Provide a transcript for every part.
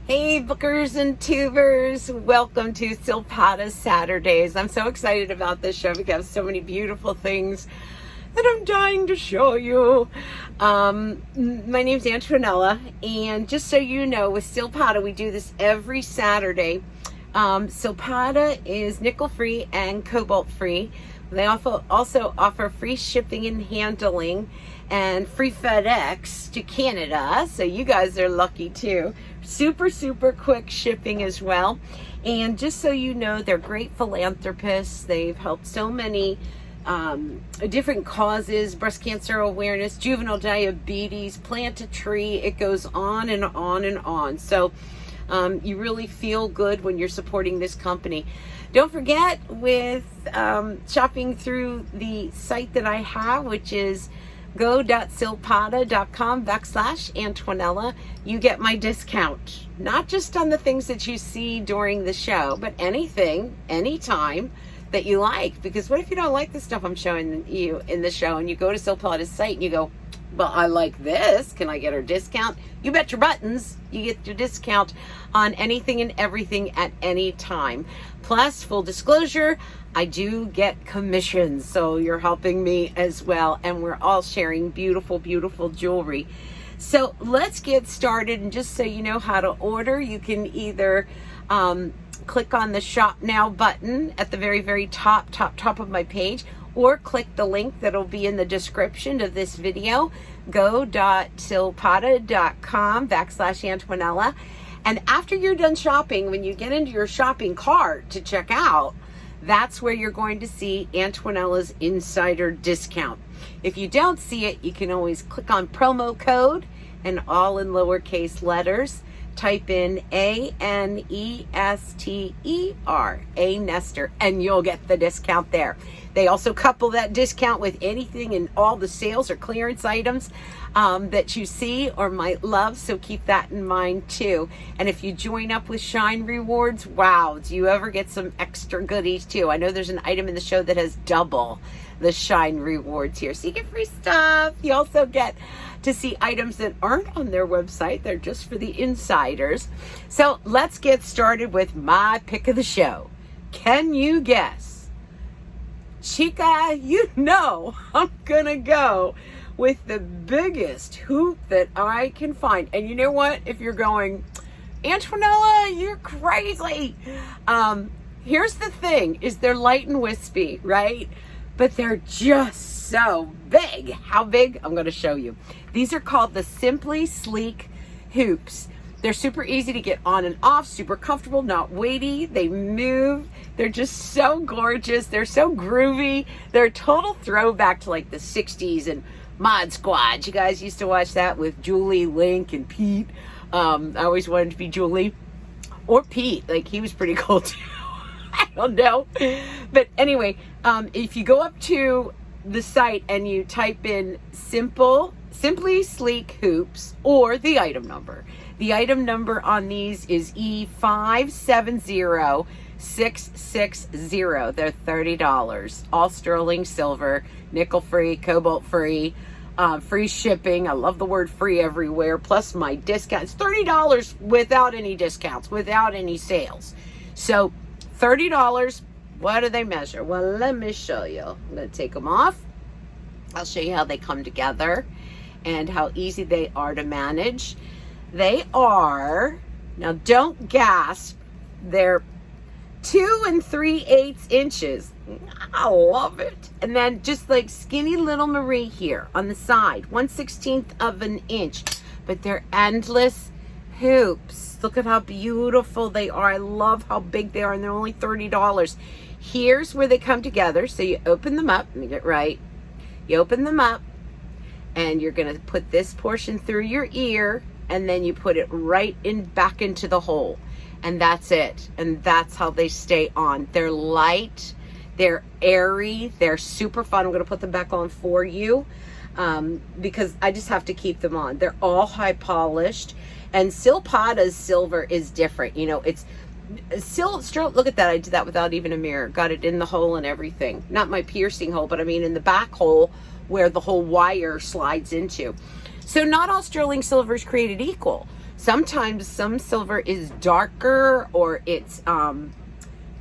Hey bookers and tubers, welcome to Silpada Saturdays. I'm so excited about this show because I have so many beautiful things that I'm dying to show you. My name's Antonella, and just so you know, with Silpada, we do this every Saturday. Silpada is nickel free and cobalt free. They also offer free shipping and handling and free FedEx to Canada, so you guys are lucky too. Super quick shipping as well. And just so you know, they're great philanthropists. They've helped so many different causes: breast cancer awareness, juvenile diabetes, plant a tree. It goes on and on and on. So you really feel good when you're supporting this company. Don't forget, with shopping through the site that I have, which is go.silpada.com/Antonella, you get my discount. Not just on the things that you see during the show, but anything, anytime that you like. Because what if you don't like the stuff I'm showing you in the show, and you go to Silpada's site and you go, well, I like this, can I get her discount? You bet your buttons, you get your discount on anything and everything at any time. Plus, full disclosure, I do get commissions, so you're helping me as well, and we're all sharing beautiful jewelry. So let's get started. And just so you know how to order, you can either click on the shop now button at the very top of my page, or click the link that'll be in the description of this video, go.silpada.com/Antonella. And after you're done shopping, when you get into your shopping cart to check out, that's where you're going to see Antonella's insider discount. If you don't see it, you can always click on promo code, and all in lowercase letters, type in ANESTER, A Nester, and you'll get the discount there. They also couple that discount with anything and all the sales or clearance items that you see or might love, so keep that in mind too. And if you join up with Shine Rewards, wow, do you ever get some extra goodies too? I know there's an item in the show that has double the Shine Rewards here, so you get free stuff. You also get to see items that aren't on their website. They're just for the insiders. So let's get started with my pick of the show. Can you guess? Chica, you know I'm gonna go with the biggest hoop that I can find. And you know what? If you're going, Antonella, you're crazy. Here's the thing, is they're light and wispy, right? But they're just so big. How big? I'm gonna show you. These are called the Simply Sleek hoops. They're super easy to get on and off, super comfortable, not weighty. They move. They're just so gorgeous. They're so groovy. They're a total throwback to like the 60s and Mod Squad. You guys used to watch that with Julie, Link, and Pete. I always wanted to be Julie or Pete. Like, he was pretty cool too. I don't know. But anyway, if you go up to the site and you type in Simply Sleek hoops, or the item number. The item number on these is E570660. They're $30. All sterling silver, nickel free, cobalt free, free shipping. I love the word free everywhere. Plus my discount. It's $30 without any discounts, without any sales. So $30. What do they measure? Well, let me show you. I'm going to take them off. I'll show you how they come together and how easy they are to manage. They are, now don't gasp, they're 2 3/8 inches. I love it. And then just like skinny little Marie here on the side, 1/16 of an inch. But they're endless hoops. Look at how beautiful they are. I love how big they are, and they're only $30. Here's where they come together. So you open them up. Let me get right. You open them up, and you're going to put this portion through your ear, and then you put it right in back into the hole. And that's it. And that's how they stay on. They're light. They're airy. They're super fun. I'm going to put them back on for you because I just have to keep them on. They're all high polished. And Silpada's silver is different. You know, it's look at that. I did that without even a mirror. Got it in the hole and everything. Not my piercing hole, but I mean in the back hole where the whole wire slides into. So not all sterling silver is created equal. Sometimes some silver is darker or it's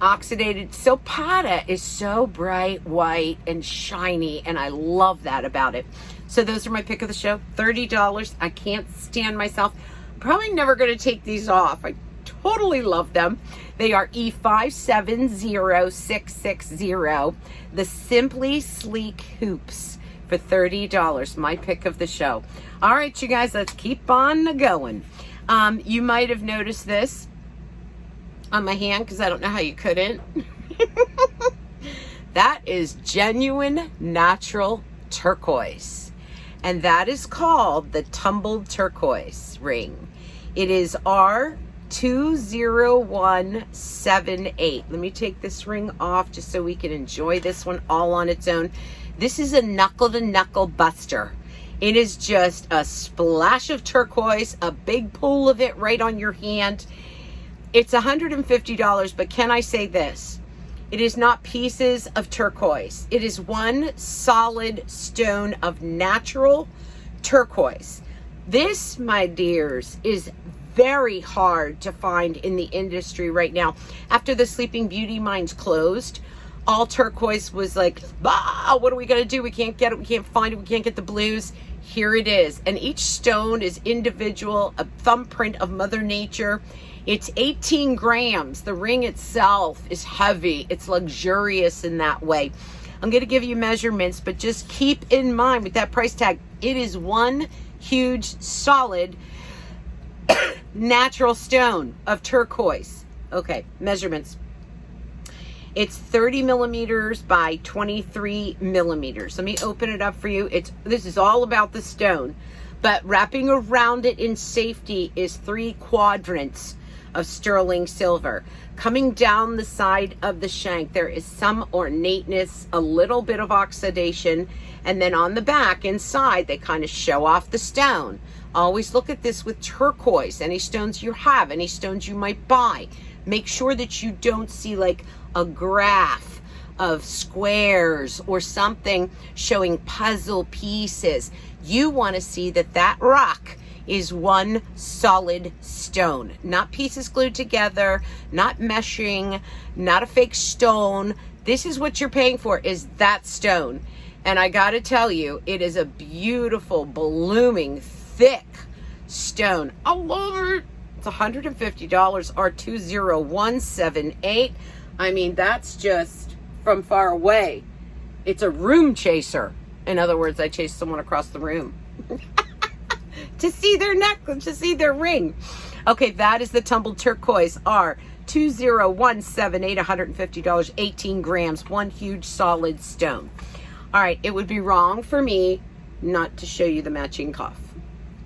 oxidated. Silpada is so bright white and shiny, and I love that about it. So those are my pick of the show. $30. I can't stand myself. I'm probably never going to take these off. I totally love them. They are E570660, the Simply Sleek hoops for $30. My pick of the show. All right, you guys, let's keep on going. You might have noticed this on my hand, because I don't know how you couldn't. That is genuine natural turquoise, and that is called the Tumbled Turquoise ring. It is R20178. Let me take this ring off just so we can enjoy this one all on its own. This is a knuckle-to-knuckle buster. It is just a splash of turquoise, a big pool of it right on your hand. It's $150, but can I say this? It is not pieces of turquoise. It is one solid stone of natural turquoise. This, my dears, is very hard to find in the industry right now. After the Sleeping Beauty mines closed, all turquoise was like, what are we going to do? We can't get it. We can't find it. We can't get the blues. Here it is. And each stone is individual, a thumbprint of Mother Nature. It's 18 grams. The ring itself is heavy. It's luxurious in that way. I'm going to give you measurements, but just keep in mind with that price tag, it is one huge, solid, natural stone of turquoise. Okay, measurements. It's 30 millimeters by 23 millimeters. Let me open it up for you. This is all about the stone, but wrapping around it in safety is 3 quadrants of sterling silver. Coming down the side of the shank, there is some ornateness, a little bit of oxidation, and then on the back inside, they kind of show off the stone. Always look at this with turquoise. Any stones you have, any stones you might buy, make sure that you don't see like a graph of squares or something showing puzzle pieces. You want to see that that rock is one solid stone, not pieces glued together, not meshing, not a fake stone. This is what you're paying for, is that stone. And I got to tell you, it is a beautiful, blooming, thick stone. I love it. It's $150, R20178. I mean, that's just from far away. It's a room chaser. In other words, I chased someone across the room to see their necklace, to see their ring. Okay, that is the Tumbled Turquoise, R20178, $150, 18 grams, one huge solid stone. All right, it would be wrong for me not to show you the matching cuff,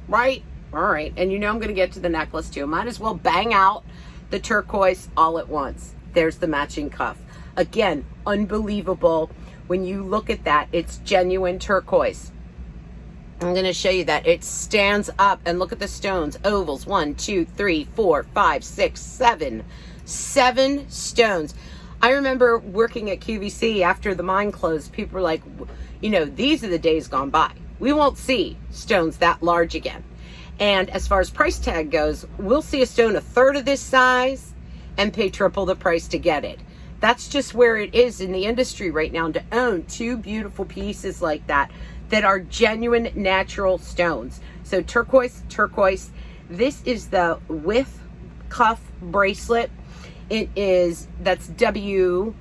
right? All right, and you know I'm going to get to the necklace too. Might as well bang out the turquoise all at once. There's the matching cuff. Again, unbelievable. When you look at that, it's genuine turquoise. I'm going to show you that. It stands up, and look at the stones. Ovals, 1, 2, 3, 4, 5, 6, 7. 7 stones. I remember working at QVC after the mine closed. People were like, you know, these are the days gone by. We won't see stones that large again. And as far as price tag goes, we'll see a stone a third of this size and pay triple the price to get it. That's just where it is in the industry right now, to own 2 beautiful pieces like that are genuine natural stones. So turquoise. This is the with cuff bracelet. That's WYTHE,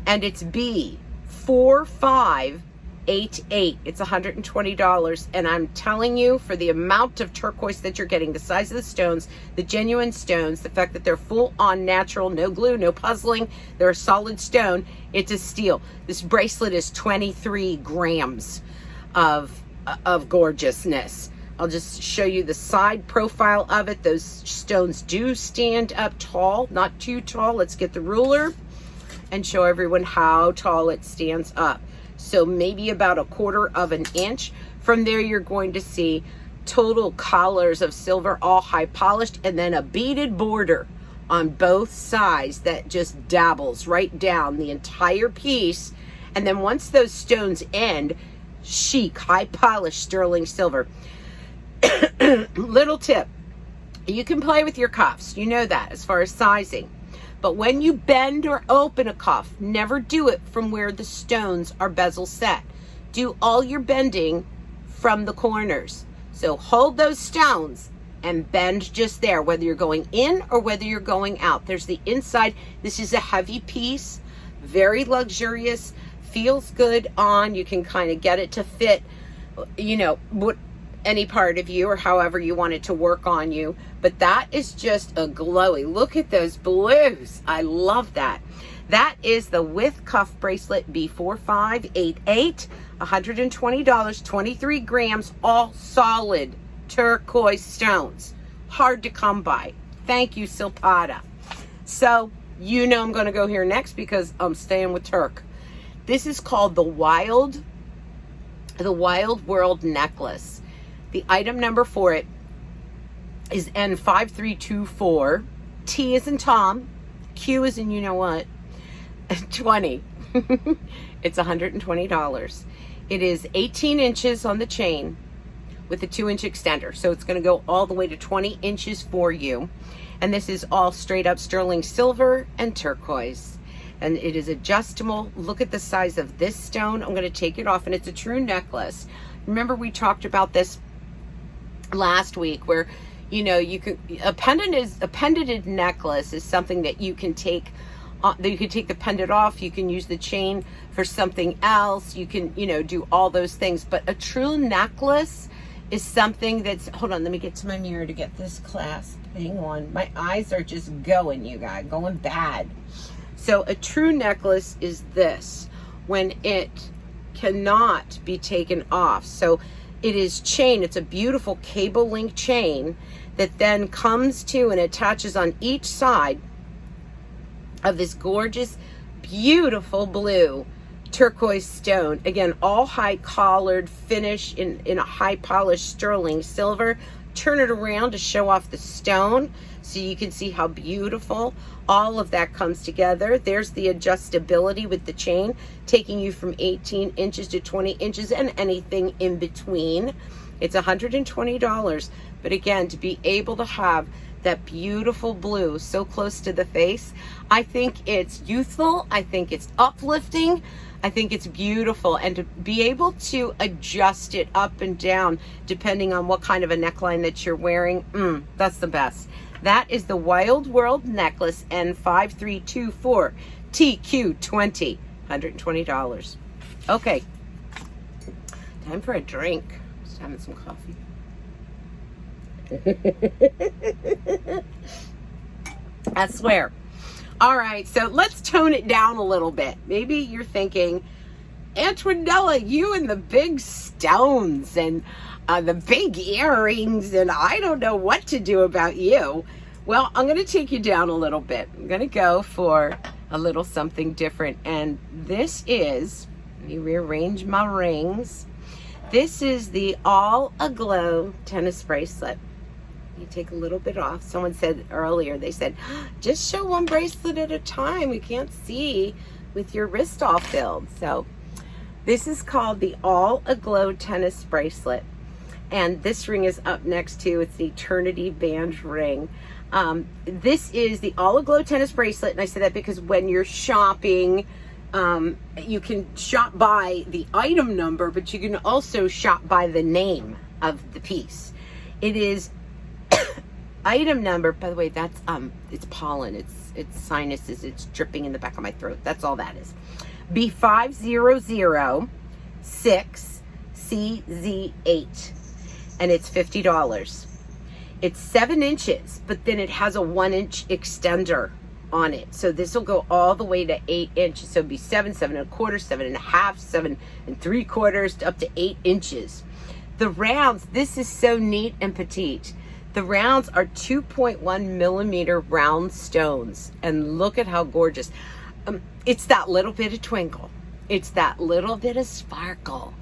and it's B4588. It's $120, and I'm telling you, for the amount of turquoise that you're getting, the size of the stones, the genuine stones, the fact that they're full on natural, no glue, no puzzling, they're a solid stone, it's a steal. This bracelet is 23 grams of gorgeousness. I'll just show you the side profile of it. Those stones do stand up tall, not too tall. Let's get the ruler and show everyone how tall it stands up. So maybe about 1/4 of an inch. From there, you're going to see total collars of silver, all high polished, and then a beaded border on both sides that just dabbles right down the entire piece. And then once those stones end, chic, high polished sterling silver. Little tip. You can play with your cuffs. You know that as far as sizing. But when you bend or open a cuff, never do it from where the stones are bezel set. Do all your bending from the corners. So hold those stones and bend just there, whether you're going in or whether you're going out. There's the inside. This is a heavy piece, very luxurious, feels good on. You can kind of get it to fit, you know, what any part of you or however you want it to work on you. But that is just a glowy. Look at those blues. I love that. That is the with cuff bracelet B4588, $120, 23 grams, all solid turquoise stones. Hard to come by. Thank you, Silpada. So, you know I'm going to go here next because I'm staying with Turk. This is called the Wild World necklace. The item number for it is N5324. T is in Tom. Q is in you know what. 20. It's $120. It is 18 inches on the chain with a 2-inch extender. So it's going to go all the way to 20 inches for you. And this is all straight up sterling silver and turquoise. And it is adjustable. Look at the size of this stone. I'm going to take it off, and it's a true necklace. Remember we talked about this last week where, you know, you can, a pendanted necklace is something that you can take, that you can take the pendant off. You can use the chain for something else. You can, you know, do all those things. But a true necklace is something that's, hold on, let me get to my mirror to get this clasp. Hang on. My eyes are just going, you guys, going bad. So a true necklace is this, when it cannot be taken off. So it is chain. It's a beautiful cable link chain that then comes to and attaches on each side of this gorgeous, beautiful blue turquoise stone. Again, all high collared finish in a high polished sterling silver. Turn it around to show off the stone so you can see how beautiful all of that comes together. There's the adjustability with the chain, taking you from 18 inches to 20 inches and anything in between. It's $120. But again, to be able to have that beautiful blue so close to the face, I think it's youthful. I think it's uplifting. I think it's beautiful. And to be able to adjust it up and down depending on what kind of a neckline that you're wearing, that's the best. That is the Wild World necklace N5324 TQ20, $120. Okay, time for a drink. Just having some coffee. I swear. All right, so let's tone it down a little bit. Maybe you're thinking, Antonella, you and the big stones and the big earrings, and I don't know what to do about you. Well, I'm going to take you down a little bit. I'm going to go for a little something different. And this is, let me rearrange my rings. This is the All Aglow tennis bracelet. You take a little bit off. Someone said earlier, they said, just show one bracelet at a time. We can't see with your wrist all filled. So this is called the All Aglow tennis bracelet. And this ring is up next to, it's the Eternity Band ring. This is the All Aglow tennis bracelet. And I say that because when you're shopping, you can shop by the item number, but you can also shop by the name of the piece. It is item number, by the way, that's it's pollen, it's sinuses, it's dripping in the back of my throat. That's all that is. B5006CZ8, and it's $50. It's 7 inches, but then it has a 1-inch extender on it. So this will go all the way to 8 inches. So it'd be 7, 7 1/4, 7 1/2, 7 3/4, up to 8 inches. The rounds, this is so neat and petite. The rounds are 2.1 millimeter round stones. And look at how gorgeous. It's that little bit of twinkle. It's that little bit of sparkle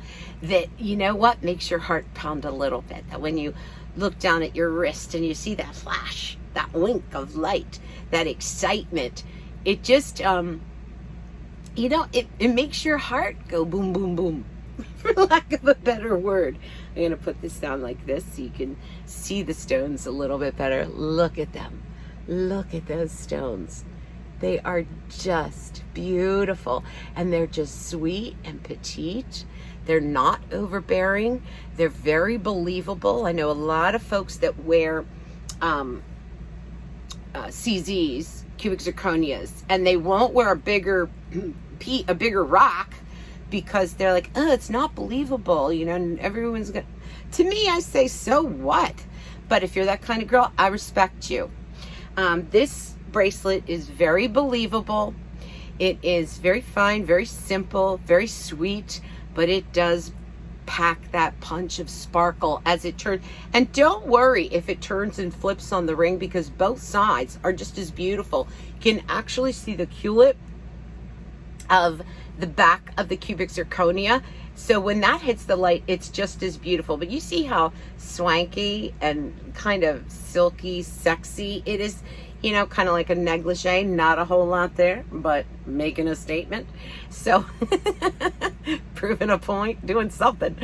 that, you know what, makes your heart pound a little bit. That when you look down at your wrist and you see that flash, that wink of light, that excitement, it just, you know, it makes your heart go boom, boom, boom, for lack of a better word. I'm going to put this down like this so you can see the stones a little bit better. Look at them. Look at those stones. They are just beautiful, and they're just sweet and petite. They're not overbearing. They're very believable. I know a lot of folks that wear CZs, cubic zirconias, and they won't wear a bigger rock because they're like, oh, it's not believable, you know, and everyone's gonna. To me, I say, so what? But if you're that kind of girl, I respect you. This bracelet is very believable. It is very fine, very simple, very sweet, but it does pack that punch of sparkle as it turns. And don't worry if it turns and flips on the ring, because both sides are just as beautiful. You can actually see the culip of the back of the cubic zirconia. So when that hits the light, it's just as beautiful. But you see how swanky and kind of silky, sexy it is. You know, kind of like a negligee, not a whole lot there, but making a statement. So proving a point, doing something.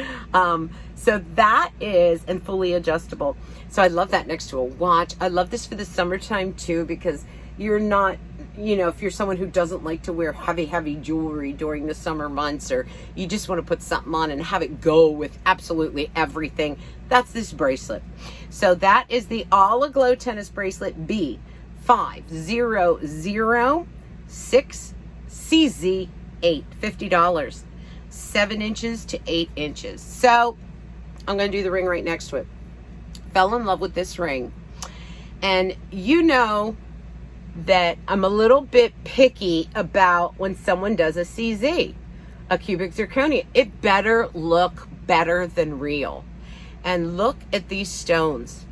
So that is, and fully adjustable. So I love that next to a watch. I love this for the summertime too, because you're not, you know, if you're someone who doesn't like to wear heavy jewelry during the summer months, or you just want to put something on and have it go with absolutely everything, that's this bracelet. So that is the All Aglow tennis bracelet B5006CZ8, $50, 7 inches to 8 inches. So I'm going to do the ring right next to it. Fell in love with this ring, and you know that I'm a little bit picky about when someone does a CZ, a cubic zirconia. It better look better than real. And look at these stones.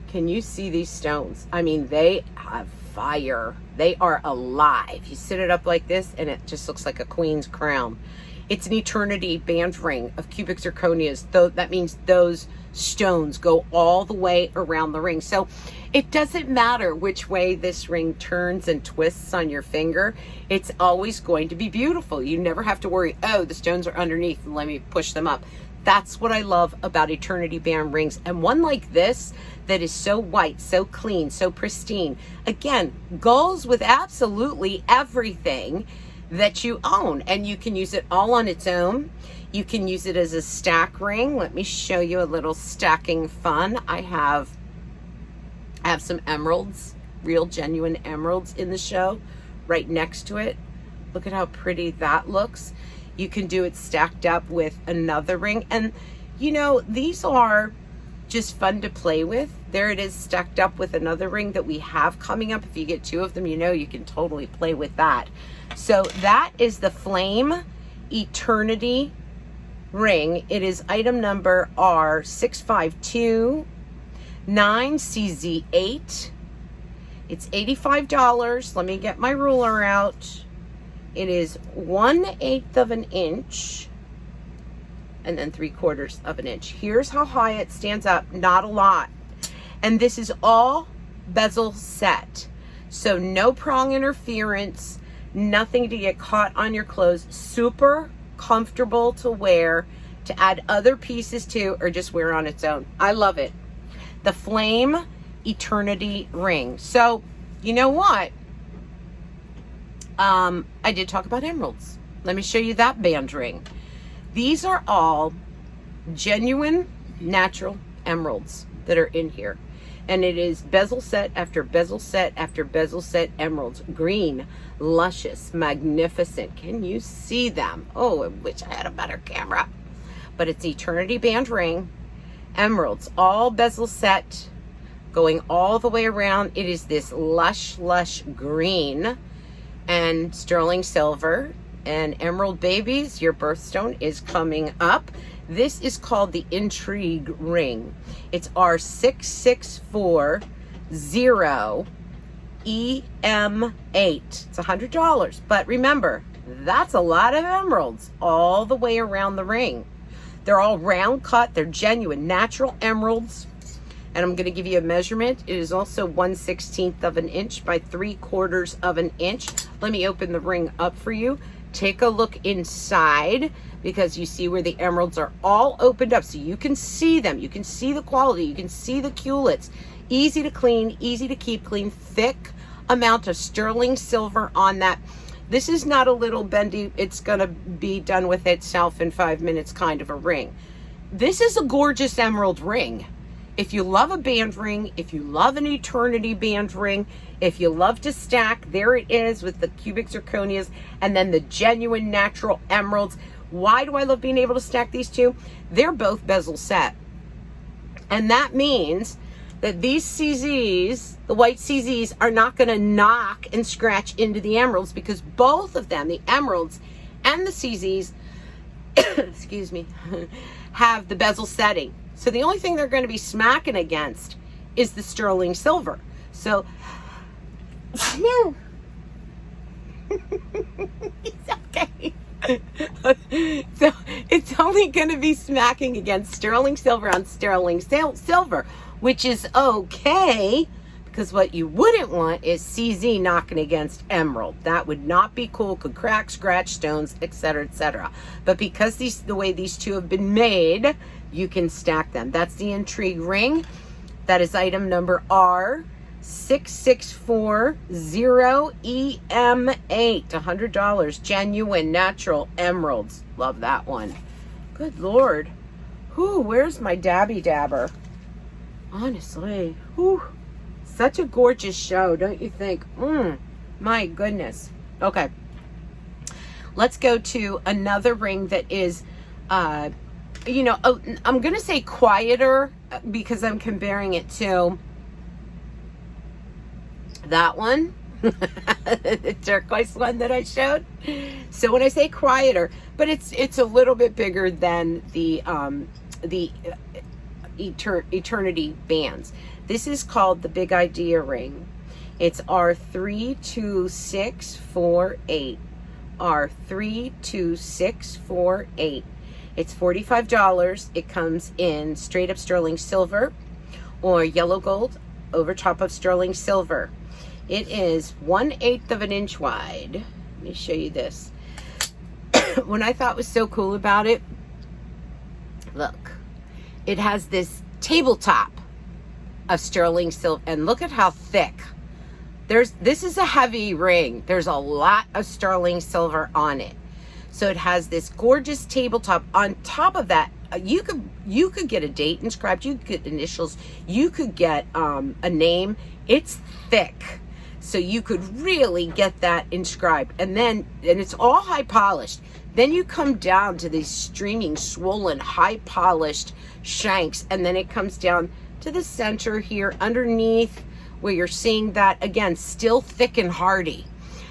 Can you see these stones? I mean, they have fire. They are alive. You sit it up like this and it just looks like a queen's crown. It's an eternity band ring of cubic zirconias. Though that means those stones go all the way around the ring. So it doesn't matter which way this ring turns and twists on your finger. It's always going to be beautiful. You never have to worry, oh, the stones are underneath and let me push them up. That's what I love about eternity band rings. And one like this that is so white, so clean, so pristine, again, goes with absolutely everything that you own. And you can use it all on its own. You can use it as a stack ring. Let me show you a little stacking fun. I have some emeralds, real genuine emeralds in the show right next to it. Look at how pretty that looks. You can do it stacked up with another ring. And you know, these are just fun to play with. There it is stacked up with another ring that we have coming up. If you get 2 of them, you know, you can totally play with that. So that is the Flame Eternity ring. It is item number R6529CZ8. It's $85. Let me get my ruler out. It is 1/8 of an inch and then 3/4 of an inch. Here's how high it stands up, not a lot. And this is all bezel set. So no prong interference, nothing to get caught on your clothes. Super comfortable to wear, to add other pieces to, or just wear on its own. I love it. The Flame Eternity ring. So, you know what? I did talk about emeralds. Let me show you that band ring. These are all genuine, natural emeralds that are in here. And it is bezel set after bezel set after bezel set emeralds. Green, luscious, magnificent. Can you see them? Oh, I wish I had a better camera. But it's Eternity band ring. Emeralds, all bezel set, going all the way around. It is this lush green and sterling silver and emerald babies. Your birthstone is coming up. This is called the Intrigue ring. It's R6640EM8. It's $100. But remember, that's a lot of emeralds all the way around the ring. They're all round cut. They're genuine, natural emeralds. And I'm going to give you a measurement. It is also 1/16 of an inch by 3/4 of an inch. Let me open the ring up for you. Take a look inside. because you see where the emeralds are all opened up, so you can see them. You can see the quality. You can see the culettes. Easy to clean, easy to keep clean, thick amount of sterling silver on that. This is not a little bendy, it's going to be done with itself in 5 minutes kind of a ring. This is a gorgeous emerald ring. If you love a band ring, if you love an eternity band ring, if you love to stack, there it is with the cubic zirconias and then the genuine natural emeralds. Why do I love being able to stack these two? They're both bezel set. And that means that these CZs, the white CZs, are not going to knock and scratch into the emeralds, because both of them, the emeralds and the CZs, excuse me, have the bezel setting. So the only thing they're going to be smacking against is the sterling silver. So, it's okay. So it's only going to be smacking against sterling silver on sterling silver, which is okay, because what you wouldn't want is CZ knocking against emerald. That would not be cool. Could crack, scratch, stones, etc., etc. But because the way these two have been made, you can stack them. That's the Intrigue ring. That is item number R6640EM8, $100, genuine natural emeralds. Love that one. Good Lord. Whew, where's my dabby dabber? Honestly, whew, such a gorgeous show, don't you think? My goodness. Okay, let's go to another ring that is, you know, I'm going to say quieter because I'm comparing it to that one, the turquoise one that I showed. So when I say quieter, but it's a little bit bigger than the eternity bands. This is called the Big Idea ring. It's R32648. R32648. It's $45. It comes in straight up sterling silver or yellow gold over top of sterling silver. It is 1/8 of an inch wide. Let me show you this. What I thought was so cool about it, look, it has this tabletop of sterling silver, and look at how thick. This is a heavy ring. There's a lot of sterling silver on it. So it has this gorgeous tabletop. On top of that, you could get a date inscribed, you could get initials, you could get a name. It's thick. So you could really get that inscribed. And it's all high polished. Then you come down to these streaming, swollen, high polished shanks, and then it comes down to the center here underneath where you're seeing that, again, still thick and hardy.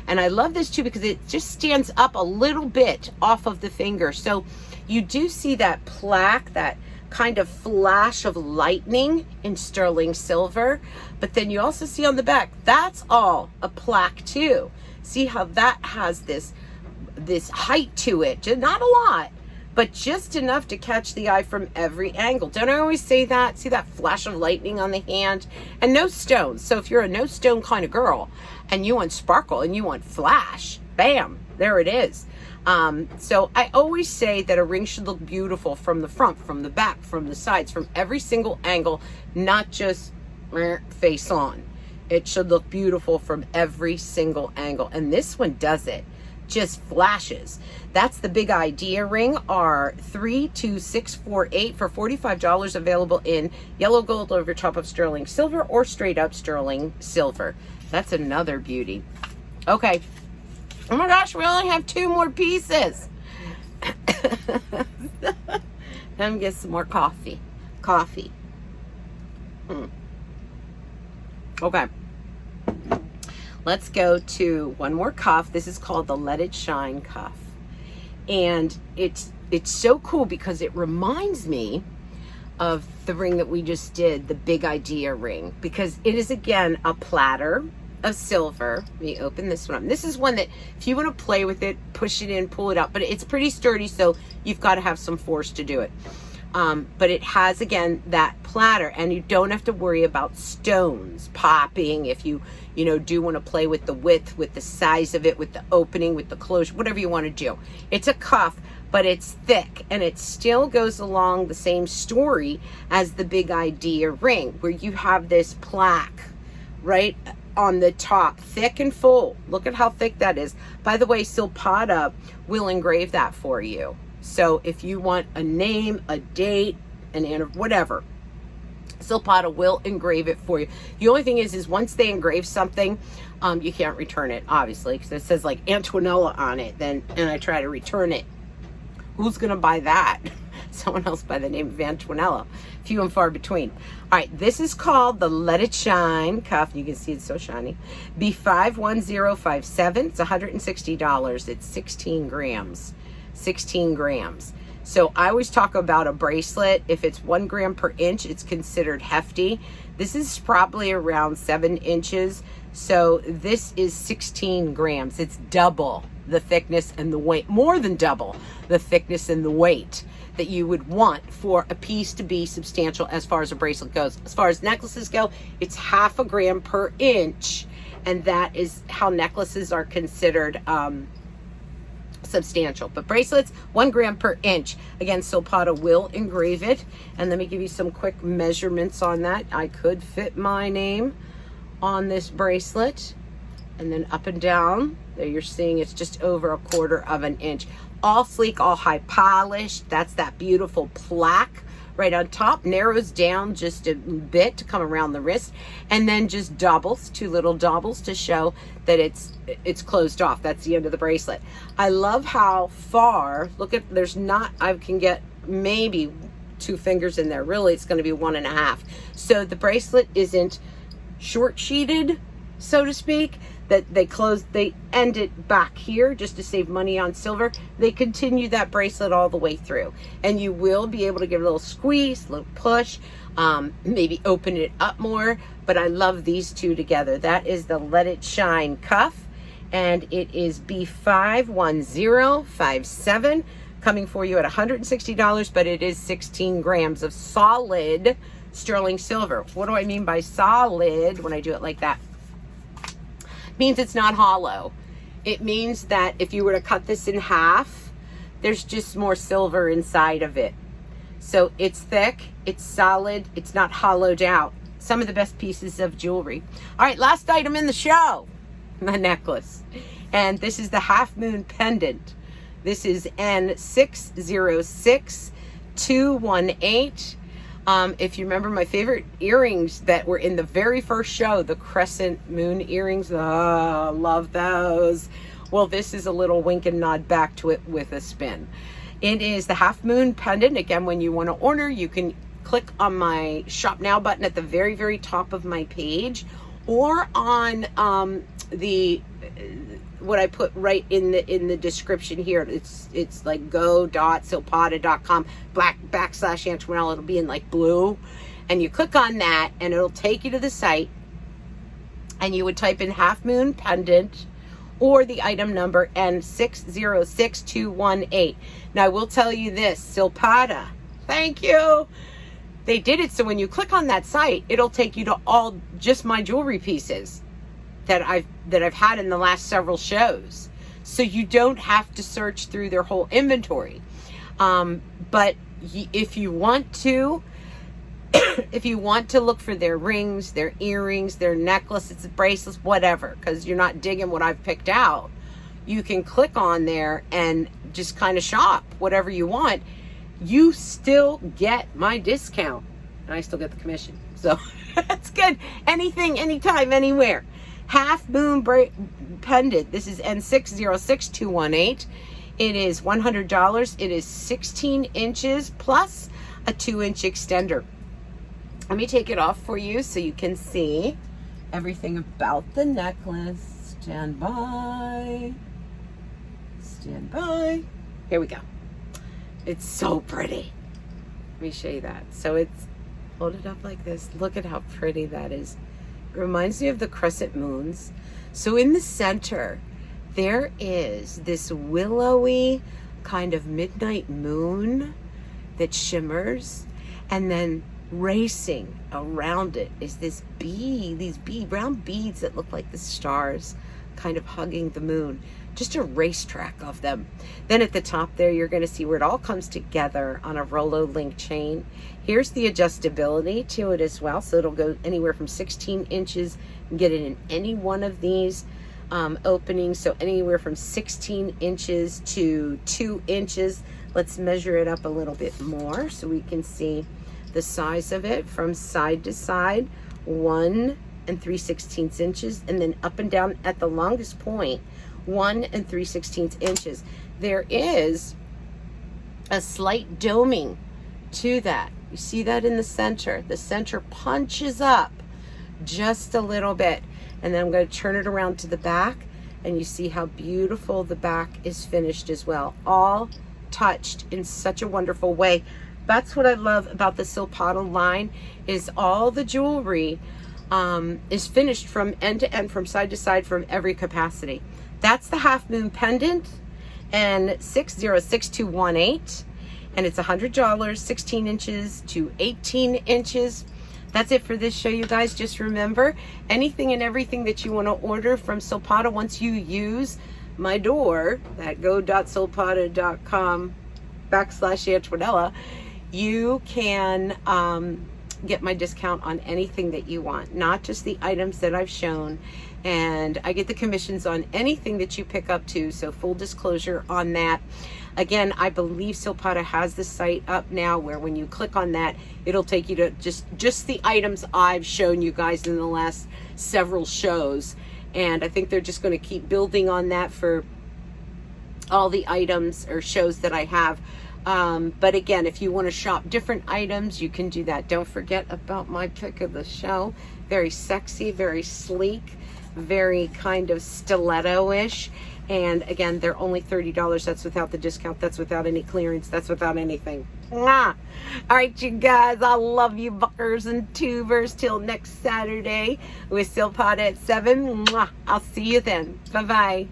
And I love this too because it just stands up a little bit off of the finger. So you do see that plaque, that kind of flash of lightning in sterling silver. But then you also see on the back, that's all a plaque too. See how that has this height to it. Not a lot, but just enough to catch the eye from every angle. Don't I always say that? See that flash of lightning on the hand? And no stones. So if you're a no stone kind of girl and you want sparkle and you want flash, bam, there it is. So I always say that a ring should look beautiful from the front, from the back, from the sides, from every single angle, not just face on. It should look beautiful from every single angle. And this one does it. Just flashes. That's the Big Idea ring, R32648 for $45, available in yellow gold over top of sterling silver or straight up sterling silver. That's another beauty. Okay. Oh my gosh, we only have 2 more pieces. Let me get some more coffee. Okay. Let's go to one more cuff. This is called the Let It Shine cuff. And it's so cool because it reminds me of the ring that we just did, the Big Idea ring, because it is, again, a platter of silver. Let me open this one up. This is one that if you want to play with it, push it in, pull it out, but it's pretty sturdy, so you've got to have some force to do it. But it has, again, that platter, and you don't have to worry about stones popping if you do want to play with the width, with the size of it, with the opening, with the closure, whatever you want to do. It's a cuff, but it's thick, and it still goes along the same story as the big idea ring, where you have this plaque right on the top, thick and full. Look at how thick that is. By the way, Silpada will engrave that for you. So if you want a name, a date, whatever, Silpada will engrave it for you. The only thing is once they engrave something, you can't return it, obviously, because it says like Antonella on it. And I try to return it. Who's gonna buy that? Someone else by the name of Antonella. Few and far between. All right, this is called the Let It Shine cuff. You can see it's so shiny. B51057. It's $160. It's 16 grams. 16 grams. So I always talk about a bracelet. If it's 1 gram per inch, it's considered hefty. This is probably around 7 inches. So this is 16 grams. It's double the thickness and the weight, more than double the thickness and the weight that you would want for a piece to be substantial as far as a bracelet goes. As far as necklaces go, it's 0.5 gram per inch. And that is how necklaces are considered substantial. But bracelets, 1 gram per inch. Again, Silpada will engrave it. And let me give you some quick measurements on that. I could fit my name on this bracelet. And then up and down, there you're seeing it's just over 1/4 inch. All sleek, all high polished. That's that beautiful plaque right on top. Narrows down just a bit to come around the wrist, and then just doubles, 2 little doubles to show that it's closed off. That's the end of the bracelet. I love how far, look at, I can get maybe 2 fingers in there. Really, it's going to be 1.5. So the bracelet isn't short sheeted, so to speak, that they end it back here just to save money on silver. They continue that bracelet all the way through, and you will be able to give a little squeeze, a little push, maybe open it up more. But I love these two together. That is the Let It Shine cuff, and it is B51057, coming for you at $160, but it is 16 grams of solid sterling silver. What do I mean by solid when I do it like that? Means it's not hollow. It means that if you were to cut this in half, there's just more silver inside of it. So it's thick, it's solid, it's not hollowed out. Some of the best pieces of jewelry. All right, last item in the show, the necklace. And this is the Half Moon pendant. This is N606218. If you remember my favorite earrings that were in the very first show, the crescent moon earrings, love those. Well, this is a little wink and nod back to it with a spin. It is the Half Moon pendant. Again, when you want to order, you can click on my Shop Now button at the very, very top of my page, or on what I put right in the description here. It's like go.silpada.com /Antonella. It'll be in like blue, and you click on that and it'll take you to the site, and you would type in Half Moon pendant or the item number N606218. Now I will tell you this, Silpada, thank you. They did it so when you click on that site, it'll take you to all just my jewelry pieces that I've had in the last several shows. So you don't have to search through their whole inventory. But if you want to, look for their rings, their earrings, their necklaces, bracelets, whatever, because you're not digging what I've picked out, you can click on there and just kind of shop whatever you want. You still get my discount, and I still get the commission. So that's good. Anything, anytime, anywhere. Half Moon pendant. This is N606218. It is $100. It is 16 inches plus a 2-inch extender. Let me take it off for you so you can see everything about the necklace. Stand by. Stand by. Here we go. It's so pretty. Let me show you that. So it's, hold it up like this. Look at how pretty that is. It reminds me of the crescent moons. So in the center, there is this willowy kind of midnight moon that shimmers, and then racing around it is this bee, these brown beads that look like the stars kind of hugging the moon. just a racetrack of them. Then at the top there, you're going to see where it all comes together on a Rolo link chain. Here's the adjustability to it as well. So it'll go anywhere from 16 inches. You can get it in any one of these openings. So anywhere from 16 inches to 2 inches. Let's measure it up a little bit more so we can see the size of it from side to side. 1 3/16 inches, and then up and down at the longest point, 1 3/16 inches. There is a slight doming to that. You see that in the center? The center punches up just a little bit, and then I'm going to turn it around to the back, and you see how beautiful the back is finished as well. All touched in such a wonderful way. That's what I love about the Silpada line, is all the jewelry is finished from end to end, from side to side, from every capacity. That's the half moon pendant, and 606218, and it's $100, 16 inches to 18 inches. That's it for this show, you guys. Just remember, anything and everything that you want to order from Silpada, once you use my door at go.silpada.com/Antonella, you can get my discount on anything that you want, not just the items that I've shown. And I get the commissions on anything that you pick up too, so full disclosure on that. Again, I believe Silpada has the site up now where when you click on that, it'll take you to just the items I've shown you guys in the last several shows. And I think they're just going to keep building on that for all the items or shows that I have. But again, if you want to shop different items, you can do that. Don't forget about my pick of the show. Very sexy, very sleek, very kind of stiletto-ish. And again, they're only $30. That's without the discount. That's without any clearance. That's without anything. Mwah! All right, you guys, I love you buckers and tubers. Till next Saturday with Silpada at 7. Mwah! I'll see you then. Bye-bye.